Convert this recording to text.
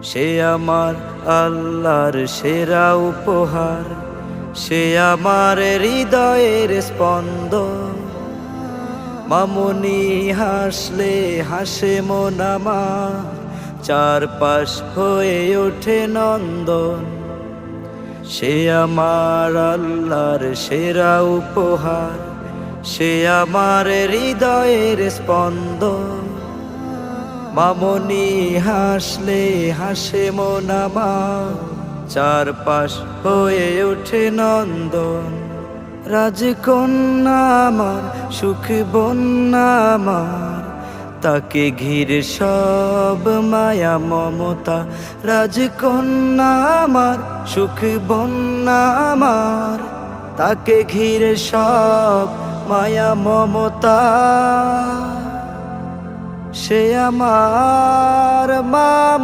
সে আমার আল্লাহর সেরা উপহার, সে আমার হৃদয়ের স্পন্দন। মামুনি হাসলে হাসে মন আমার, চারপাশ হয়ে ওঠে নন্দন। সে আমার আল্লাহর সেরা উপহার, সে আমার হৃদয়ের স্পন্দন। মামুনি হাসলে হাসে মন আমার, চারপাশ হয়ে ওঠে নন্দন। রাজকন্যা আমার, সুখ বন্যা আমার, তাকে ঘিরে সব মায়া মমতা। রাজকন্যা আমার, সুখ বন্যা আমার, তাকে ঘিরে সব মায়া মমতা। সে আমার মা।